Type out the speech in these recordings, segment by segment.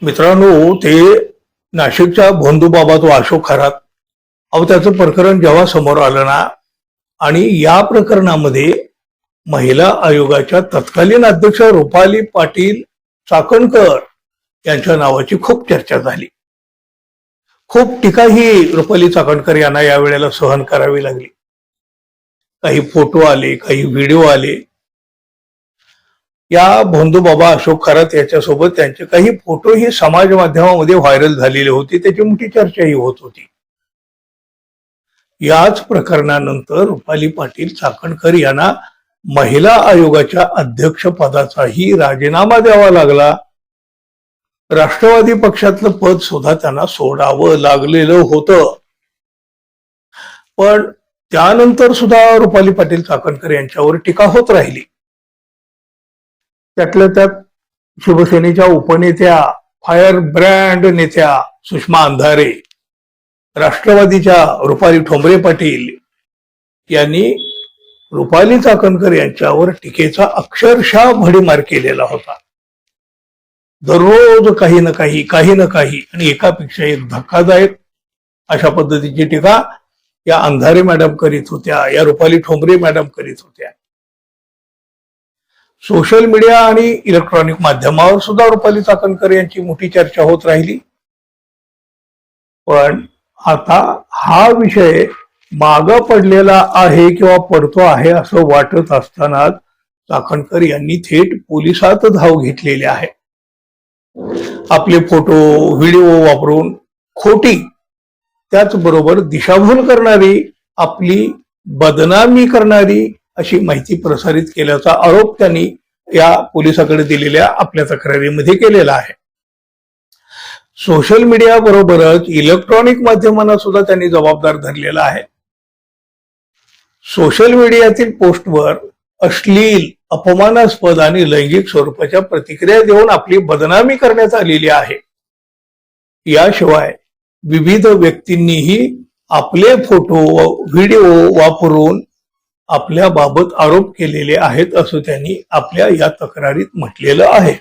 मित्रांनो, ते नाशिकच्या भोंदूबाबा तो अशोक खरात, अहो त्याचं प्रकरण जेव्हा समोर आलं ना, आणि या प्रकरणामध्ये महिला आयोगाच्या तत्कालीन अध्यक्ष रुपाली पाटील चाकणकर यांच्या नावाची खूप चर्चा झाली. खूप टीका ही रुपाली चाकणकर यांना यावेळेला सहन करावी लागली. काही फोटो आले, काही व्हिडिओ आले. या भोंदूबाबा अशोक खरात याच्यासोबत त्यांचे काही फोटोही समाज माध्यमामध्ये व्हायरल झालेले होते. त्याची मोठी चर्चाही होत होती. याच प्रकरणानंतर रुपाली पाटील चाकणकर यांना महिला आयोगाच्या अध्यक्षपदाचाही राजीनामा द्यावा लागला. राष्ट्रवादी पक्षातलं पद सुद्धा त्यांना सोडावं लागलेलं होतं. पण त्यानंतर सुद्धा रुपाली पाटील चाकणकर यांच्यावर टीका होत राहिली. त्यातल्या त्यात शिवसेनेच्या उपनेत्या, फायर ब्रँड नेत्या सुषमा अंधारे, राष्ट्रवादीच्या रुपाली ठोंबरे पाटील यांनी रुपाली चाकणकर यांच्यावर टीकेचा अक्षरशः भडीमार केलेला होता. दररोज काही ना काही आणि एकापेक्षा एक धक्कादायक अशा पद्धतीची टीका या अंधारे मॅडम करीत होत्या, या रुपाली ठोंबरे मॅडम करीत होत्या. सोशल मीडिया आणि इलेक्ट्रॉनिक माध्यमावर सुद्धा रुपाली चाकणकर यांची मोठी चर्चा होत राहिली. पण आता हा विषय मागं पडलेला आहे किंवा पडतो आहे असं वाटत असताना चाकणकर यांनी थेट पोलिसात धाव घेतलेली आहे. आपले फोटो व्हिडिओ वापरून खोटी, त्याचबरोबर दिशाभूल करणारी, आपली बदनामी करणारी अशी माहिती प्रसारित केल्याचा आरोप त्यांनी या पोलिसाकडे दिलेल्या आपल्या तक्रारीमध्ये केलेला आहे. सोशल मीडिया बरोबरच इलेक्ट्रॉनिक माध्यमांना सुद्धा त्यांनी जबाबदार धरलेला आहे. सोशल मीडियातील पोस्टवर अश्लील, अपमानास्पद आणि लैंगिक स्वरूपाच्या प्रतिक्रिया देऊन आपली बदनामी करण्यात आलेली आहे. याशिवाय विविध व्यक्तींनीही आपले फोटो व्हिडिओ वापरून आपल्या बाबत आरोप केलेले आहेत असं त्यांनी आपल्या या तक्रारीत म्हटलेलं आहे.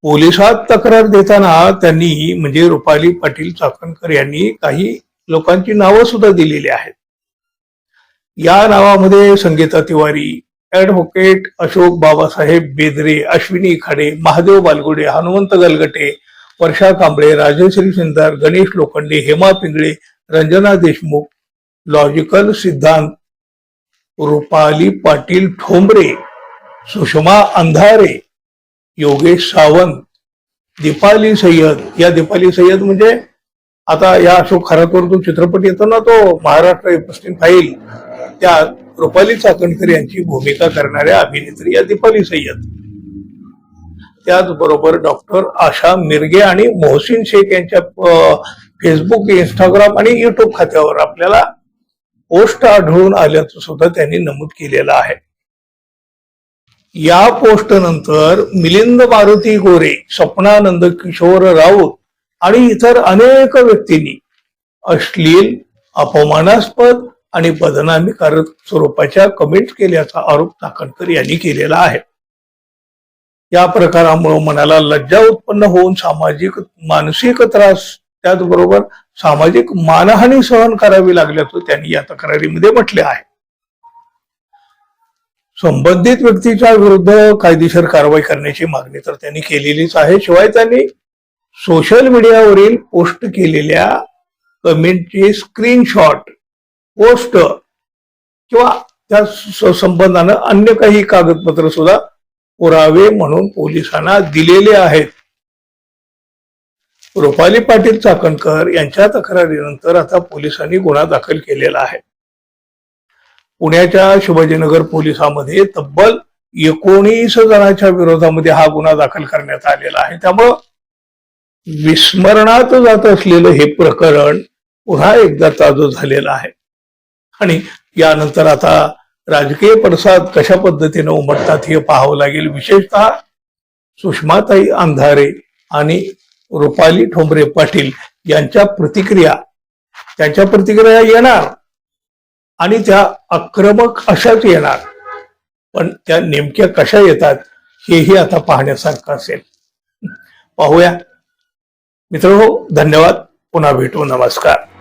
पोलिसात तक्रार देताना त्यांनी म्हणजे रुपाली पाटील चाकणकर यांनी काही लोकांची नावं सुद्धा दिलेली आहेत. या नावामध्ये संगीता तिवारी, ऍडव्होकेट अशोक बाबासाहेब बेदरे, अश्विनी खाडे, महादेव बालगुडे, हनुमंत गलगटे, वर्षा कांबळे, राजश्री सिंदार, गणेश लोखंडे, हेमा पिंगळे, रंजना देशमुख, लॉजिकल सिद्धांत, रुपाली पाटील ठोंबरे, सुषमा अंधारे, योगेश सावंत, दीपाली सय्यद. या दीपाली सय्यद म्हणजे आता या अशोक खरातवर जो चित्रपट येतो ना, तो महाराष्ट्र एपस्टीन फाईल, त्या रुपाली चाकणकर यांची भूमिका करणाऱ्या अभिनेत्री या दीपाली सय्यद. त्याचबरोबर डॉक्टर आशा मिरगे आणि मोहसिन शेख यांच्या फेसबुक, इंस्टाग्राम आणि युट्यूब खात्यावर आपल्याला पोस्ट आढळून आल्याचं सुद्धा त्यांनी नमूद केलेलं आहे. या पोस्ट नंतर मिलिंद मारुती गोरे, स्वप्नानंद किशोर राऊत आणि इतर अनेक व्यक्तींनी अश्लील, अपमानास्पद आणि बदनामीकारक स्वरूपाच्या कमेंट केल्याचा आरोप चाकणकर यांनी केलेला आहे. या प्रकारामुळे मनाला लज्जा उत्पन्न होऊन सामाजिक मानसिक त्रास, त्याचबरोबर सामाजिक मानहानी सहन करावी लागल्याचं त्यांनी या तक्रारीमध्ये म्हटले आहे. संबंधित व्यक्तीच्या विरुद्ध कायदेशीर कारवाई करण्याची मागणी तर त्यांनी केलेलीच आहे. शिवाय त्यांनी सोशल मीडियावरील पोस्ट केलेल्या कमेंटचे स्क्रीनशॉट, पोस्ट किंवा त्या संबंधानं अन्य काही कागदपत्र सुद्धा पुरावे म्हणून पोलिसांना दिलेले आहेत. रुपाली पाटील चाकणकर यांच्या तक्रारीनंतर आता पोलिसांनी गुन्हा दाखल केलेला आहे. पुण्याच्या शिवाजीनगर पोलिसांमध्ये तब्बल 19 जणांच्या विरोधामध्ये हा गुन्हा दाखल करण्यात आलेला आहे. त्यामुळं विस्मरणात जात असलेलं हे प्रकरण पुन्हा एकदा ताजं झालेलं आहे. आणि यानंतर आता राजकीय पडसाद कशा पद्धतीने उमटतात हे पाहावं लागेल. विशेषतः सुषमाताई अंधारे आणि रुपाली ठोंबरे पाटील यांच्या प्रतिक्रिया येणार आणि त्या आक्रमक अशाच येणार. पण त्या नेमक्या कशा येतात हेही आता पाहण्यासारखं असेल. पाहूया. मित्र हो, धन्यवाद. पुन्हा भेटू. नमस्कार.